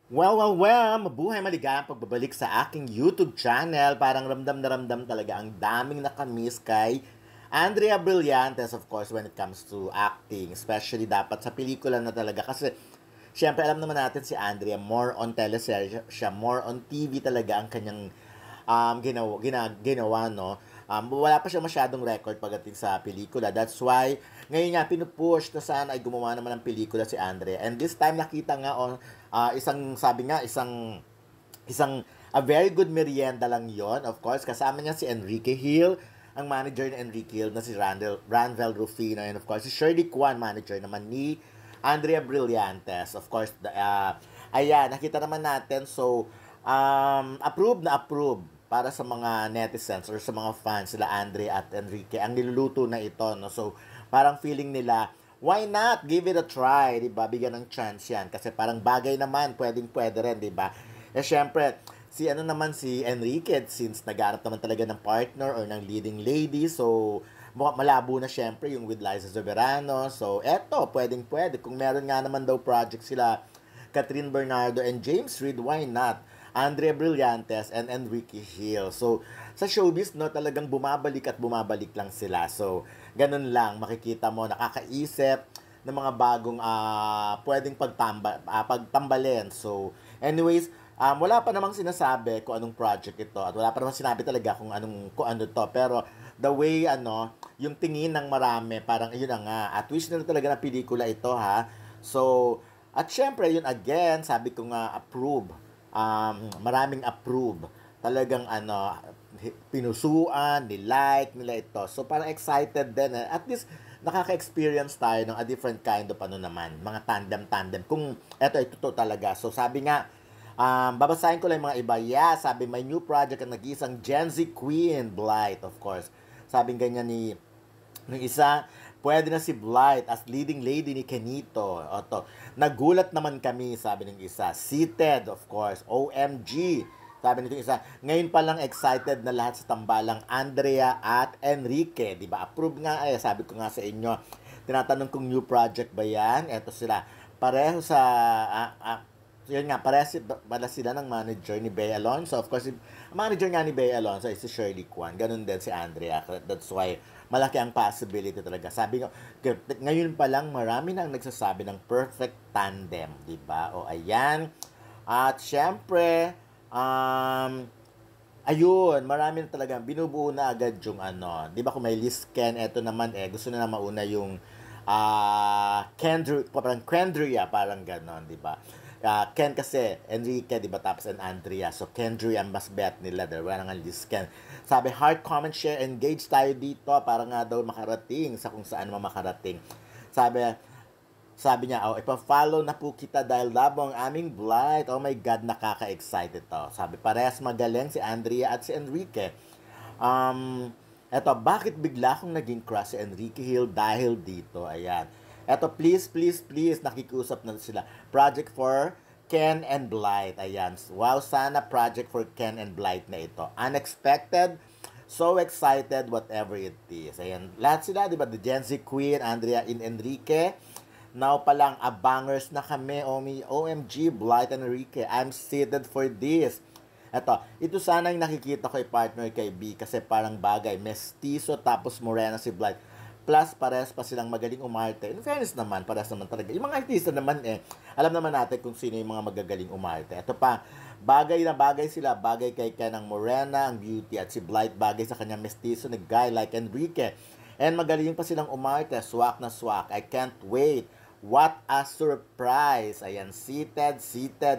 Well, mabuhay maligayang pagbabalik sa aking YouTube channel. Parang ramdam na ramdam talaga ang daming nakamiss kay Andrea Brillantes, of course, when it comes to acting. Especially dapat sa pelikula na talaga. Kasi, syempre, alam naman natin si Andrea, more on teleserye siya, more on TV talaga ang kanyang ginawa, no? Wala pa siya masyadong record pagdating sa pelikula. That's why, ngayon nga, pinupush na sana ay gumawa naman ng pelikula si Andrea. And this time, nakita nga on, sabi nga, isang a very good merienda lang yon. Of course, kasama niya si Enrique Hill, ang manager ni Enrique Hill na si Ranvel Rufino. And of course, si Shirley Kwan, manager naman ni Andrea Brillantes. Of course, ayan, nakita naman natin. So, approve para sa mga netizens or sa mga fans sila Andre at Enrique ang niluluto na ito, no? So parang feeling nila, why not give it a try, 'di ba? Bigyan ng chance 'yan kasi parang bagay naman, pwedeng-pwede rin, 'di ba? Eh syempre, si Enrique, since naghahanap naman talaga ng partner or ng leading lady, so malabo na syempre yung with Liza Soberano. So eto, pwedeng-pwede kung meron nga naman daw project sila Catherine Bernardo and James Reid, why not? Andrea Brillantes and Enrique Hill. So, sa showbiz, no, talagang bumabalik at bumabalik lang sila. So, ganun lang, makikita mo, nakakaisip ng mga bagong pwedeng pagtambalin. So, anyways, wala pa namang sinasabi kung anong project ito at wala pa namang sinabi talaga kung ano to. Pero, the way, yung tingin ng marami, parang yun na nga, at wish na talaga na pelikula ito, ha. So, at syempre, yun again, sabi ko nga, approve, maraming approve. Talagang pinusuan, nilike nila ito. So parang excited din. At least nakaka-experience tayo ng a different kind of mga tandem-tandem. Kung eto ay totoo talaga. So sabi nga, babasahin ko lang yung mga iba. Yeah, sabi may new project ang nag-iisang Gen Z Queen, Blight, of course. Sabi ganyan ng isa, pwede na si Blight as leading lady ni Kenito. Oto, nagulat naman kami, sabi ng isa. Seated, of course. OMG. Sabi nito isa, ngayon pa lang excited na lahat sa tambalang Andrea at Enrique. Diba? Approve nga sabi ko nga sa inyo. Tinatanong kong new project ba yan? Eto sila. Pareho sa, yun nga, pala sila ng manager ni Bea Alonso. Of course, manager nga ni Bea Alonso ay si Shirley Kwan. Ganun din si Andrea. That's why malaki ang possibility talaga. Sabi nga, ngayon pa lang marami nang nagsasabi ng perfect tandem, 'di ba? O ayan. At syempre, ayun, marami na talaga binubuo na agad yung 'di ba kung may list Ken, eto naman gusto na mauna yung Kendria, parang ganon, 'di ba? Ken kasi, Enrique, di ba, tapos and Andrea. So, Kendria ang mas bet nila. Dalawa nga list Ken. Sabi, heart, comment, share, engage tayo dito para nga daw makarating sa kung saan makarating. Sabi, sabi niya, ipa-follow na po kita dahil labo ang aming Blight. Oh my God, nakaka-excited to. Sabi, parehas magaling si Andrea at si Enrique. Eto, bakit bigla akong naging crush si Enrique Hill dahil dito? Ayan. Eto, please, nakikiusap na sila. Project for Ken and Blight. Ayan. Wow, sana project for Ken and Blight na ito. Unexpected, so excited, whatever it is. Ayan. Lahat sila, di ba? The Gen Z Queen, Andrea and Enrique. Now pa lang, abangers na kami. OMG, Blight and Enrique. I'm seated for this. Ito sana yung nakikita ko partner kay B kasi parang bagay, mestizo tapos morena si Blight. Plus, parehas pa silang magaling umarte. In fairness naman, parehas naman talaga. Yung mga artista naman alam naman natin kung sino yung mga magagaling umarte. Ito pa, bagay na bagay sila. Bagay kay Ken ang morena, ang beauty, at si Blight bagay sa kanya mestizo na guy like Enrique. And magaling pa silang umarte, swak na swak. I can't wait. What a surprise! Ayan, seated,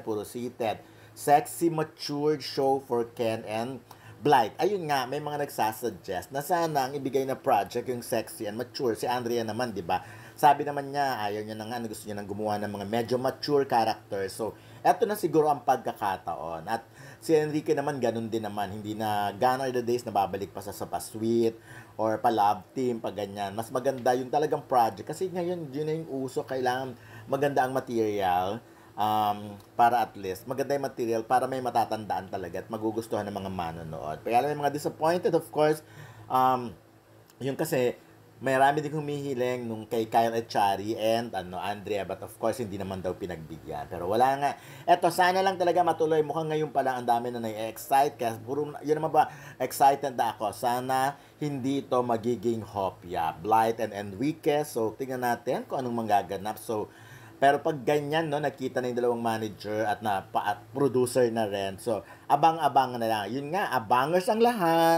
puro seated. Sexy, matured show for Ken and Blight. Ayun nga, may mga nagsasuggest na sana ang ibigay na project yung sexy and mature. Si Andrea naman, di ba? Sabi naman niya, ayaw niya na nga, gusto niya nang gumawa ng mga medyo mature character. So, eto na siguro ang pagkakataon. At si Enrique naman, ganun din naman. Hindi na gone are the days na babalik pa sa pa-sweet or pa-love team, pa ganyan. Mas maganda yung talagang project. Kasi ngayon, yun na yung uso. Kailangan maganda ang material para at least maganda yung material para may matatandaan talaga at magugustuhan ng mga manonood. Kaya may mga disappointed, of course, yung kasi marami din humihiling nung kay Kyle Echari and Andrea, but of course hindi naman daw pinagbigyan. Pero wala nga. Eto, sana lang talaga matuloy. Mukhang ngayon pa lang ang dami na nai-excite. Kaya puro, yun naman ba, excited na ako. Sana hindi to magiging hopya. Blight and Enrique. So, tingnan natin kung anong manggaganap. So, pero pag ganyan, no, nakita na yung dalawang manager at producer na rin. So, abang-abang na lang. Yun nga, abangers ang lahat.